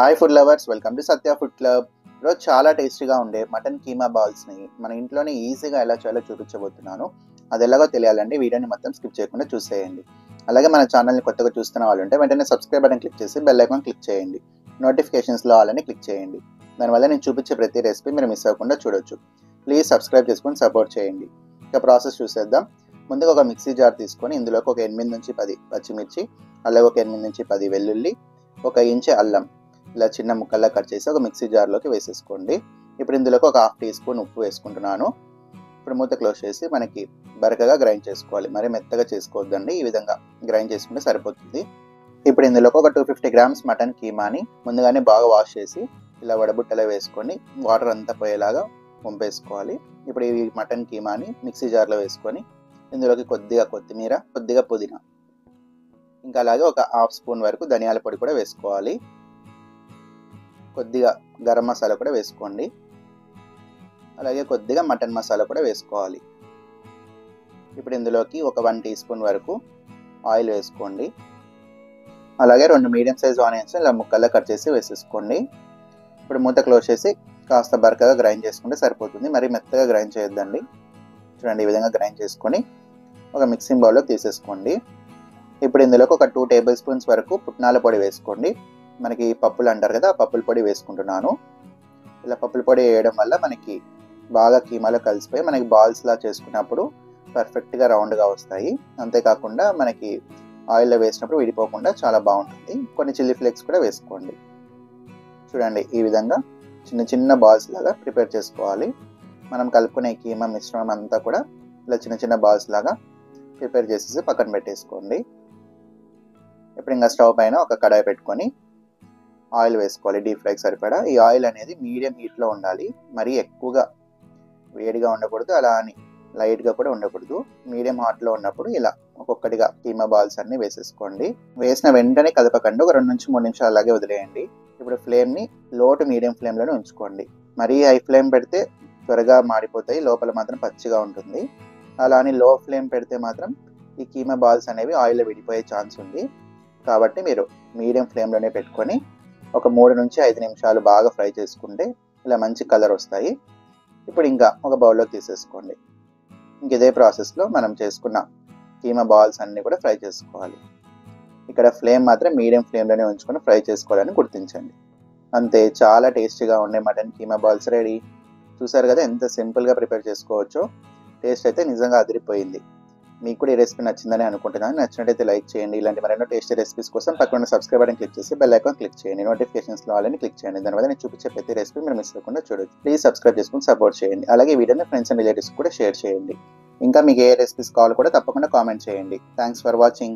Hi food lovers, welcome to Satya food club. ఈరోజు చాలా టేస్టీగా ఉండే మటన్ కీమా బాల్స్ని మన ఇంట్లోనే ఈజీగా ఎలా చేయాలో చూపించబోతున్నాను. అది ఎలాగో తెలియాలండి, వీడియోని మొత్తం స్కిప్ చేయకుండా చూసేయండి. అలాగే మన ఛానల్ని కొత్తగా చూస్తున్న వాళ్ళు ఉంటే వెంటనే సబ్స్క్రైబ్ బటన్ క్లిక్ చేసి బెల్ ఐకాన్ క్లిక్ చేయండి. నోటిఫికేషన్స్లో ఆలని క్లిక్ చేయండి. దానివల్ల నేను చూపించే ప్రతి రెసిపీ మీరు మిస్ అవ్వకుండా చూడొచ్చు. ప్లీజ్ సబ్స్క్రైబ్ చేసుకొని సపోర్ట్ చేయండి. ఇక ప్రాసెస్ చూసేద్దాం. ముందుగా ఒక మిక్సీ జార్ తీసుకొని ఇందులోకి ఒక 8 నుంచి 10 పచ్చిమిర్చి, అలాగే ఒక 8 నుంచి 10 వెల్లుల్లి, 1 ఇంచ్ అల్లం ఇలా చిన్న ముక్కల్లా కట్ చేసి ఒక మిక్సీ జార్లోకి వేసేసుకోండి. ఇప్పుడు ఇందులోకి ఒక 1/2 టీ స్పూన్ ఉప్పు వేసుకుంటున్నాను. ఇప్పుడు మూత క్లోజ్ చేసి మనకి బరకగా గ్రైండ్ చేసుకోవాలి, మరి మెత్తగా చేసుకోవద్దండి. ఈ విధంగా గ్రైండ్ చేసుకుంటే సరిపోతుంది. ఇప్పుడు ఇందులోకి ఒక 250 గ్రామ్స్ మటన్ కీమాని ముందుగానే బాగా వాష్ చేసి ఇలా వడబుట్టలో వేసుకొని వాటర్ అంతా పోయేలాగా వంపేసుకోవాలి. ఇప్పుడు ఈ మటన్ కీమాని మిక్సీ జార్లో వేసుకొని ఇందులోకి కొద్దిగా కొత్తిమీర, కొద్దిగా పుదీనా, ఇంకా అలాగే ఒక 1/2 స్పూన్ వరకు ధనియాల పొడి కూడా వేసుకోవాలి. కొద్దిగా గరం మసాలా కూడా వేసుకోండి. అలాగే కొద్దిగా మటన్ మసాలా కూడా వేసుకోవాలి. ఇప్పుడు ఇందులోకి ఒక 1 టీ స్పూన్ వరకు ఆయిల్ వేసుకోండి. అలాగే 2 మీడియం సైజ్ ఆనియన్స్ ఇలా ముక్కల్లా కట్ చేసి వేసేసుకోండి. ఇప్పుడు మూత క్లోజ్ చేసి కాస్త బరకగా గ్రైండ్ చేసుకుంటే సరిపోతుంది, మరి మెత్తగా గ్రైండ్ చేయొద్దండి. చూడండి, ఈ విధంగా గ్రైండ్ చేసుకొని ఒక మిక్సింగ్ బౌల్లో తీసేసుకోండి. ఇప్పుడు ఇందులోకి ఒక 2 టేబుల్ స్పూన్స్ వరకు పుట్నాల పొడి వేసుకోండి. మనకి పప్పులు అంటారు కదా, ఆ పప్పుల పొడి వేసుకుంటున్నాను. ఇలా పప్పుల పొడి వేయడం వల్ల మనకి బాగా కీమాలో కలిసిపోయి మనకి బాల్స్లా చేసుకున్నప్పుడు పర్ఫెక్ట్గా రౌండ్గా వస్తాయి. అంతేకాకుండా మనకి ఆయిల్లో వేసినప్పుడు విడిపోకుండా చాలా బాగుంటుంది. కొన్ని చిల్లీ ఫ్లేక్స్ కూడా వేసుకోండి. చూడండి, ఈ విధంగా చిన్న చిన్న బాల్స్ లాగా ప్రిపేర్ చేసుకోవాలి. మనం కలుపుకునే కీమా మిశ్రమం అంతా కూడా ఇలా చిన్న చిన్న బాల్స్ లాగా ప్రిపేర్ చేసేసి పక్కన పెట్టేసుకోండి. ఇప్పుడు ఇంకా స్టవ్ పైన ఒక కడాయి పెట్టుకొని ఆయిల్ వేసుకోవాలి, డీప్ ఫ్రైకి సరిపడా. ఈ ఆయిల్ అనేది మీడియం హీట్లో ఉండాలి, మరీ ఎక్కువగా వేడిగా ఉండకూడదు, అలా అని లైట్గా కూడా ఉండకూడదు. మీడియం హాట్లో ఉన్నప్పుడు ఇలా ఒక్కొక్కటిగా కీమా బాల్స్ అన్ని వేసేసుకోండి. వేసిన వెంటనే కదపకండి, ఒక 2 నుంచి 3 నిమిషాలు అలాగే వదిలేయండి. ఇప్పుడు ఫ్లేమ్ని లో టు మీడియం ఫ్లేమ్లోనే ఉంచుకోండి. మరీ హై ఫ్లేమ్ పెడితే త్వరగా మాడిపోతాయి, లోపల మాత్రం పచ్చిగా ఉంటుంది. అలా అని లో ఫ్లేమ్ పెడితే మాత్రం ఈ కీమా బాల్స్ అనేవి ఆయిల్లో విడిపోయే ఛాన్స్ ఉంది. కాబట్టి మీరు మీడియం ఫ్లేమ్లోనే పెట్టుకొని ఒక 3 నుంచి 5 నిమిషాలు బాగా ఫ్రై చేసుకుంటే ఇలా మంచి కలర్ వస్తాయి. ఇప్పుడు ఇంకా ఒక బౌల్లోకి తీసేసుకోండి. ఇంక ఇదే ప్రాసెస్లో మనం చేసుకున్న కీమా బాల్స్ అన్నీ కూడా ఫ్రై చేసుకోవాలి. ఇక్కడ ఫ్లేమ్ మాత్రం మీడియం ఫ్లేమ్లోనే ఉంచుకొని ఫ్రై చేసుకోవాలని గుర్తించండి. అంతే, చాలా టేస్టీగా ఉండే మటన్ కీమా బాల్స్ రెడీ. చూసారు కదా ఎంత సింపుల్గా ప్రిపేర్ చేసుకోవచ్చో. టేస్ట్ అయితే నిజంగా అదిరిపోయింది. మీకు కూడా ఈ రెసిపీ నచ్చిందని అనుకుంటున్నాను. నచ్చినట్టయితే లైక్ చేయండి. ఇలాంటి మరెన్నో టేస్టీ రెసిపీస్ కోసం పక్కన సబ్స్క్రైబ్ బటన్ క్లిక్ చేసి బెల్ ఐకాన్ క్లిక్ చేయండి. నోటిఫికేషన్స్లో ఆలని క్లిక్ చేయండి. దానివల్ల నేను చూపించే ప్రతి రెసిపీ మీరు మిస్ అవ్వకుండా చూడొచ్చు. ప్లీజ్ సబ్స్క్రైబ్ చేసుకుని సపోర్ట్ చేయండి. అలాగే వీడియోని ఫ్రెండ్స్ అండ్ రిలేటివ్స్ కూడా షేర్ చేయండి. ఇంకా మీకు ఏ రెసిపీస్ కావాలో కూడా తప్పకుండా కామెంట్ చేయండి. Thanks for watching.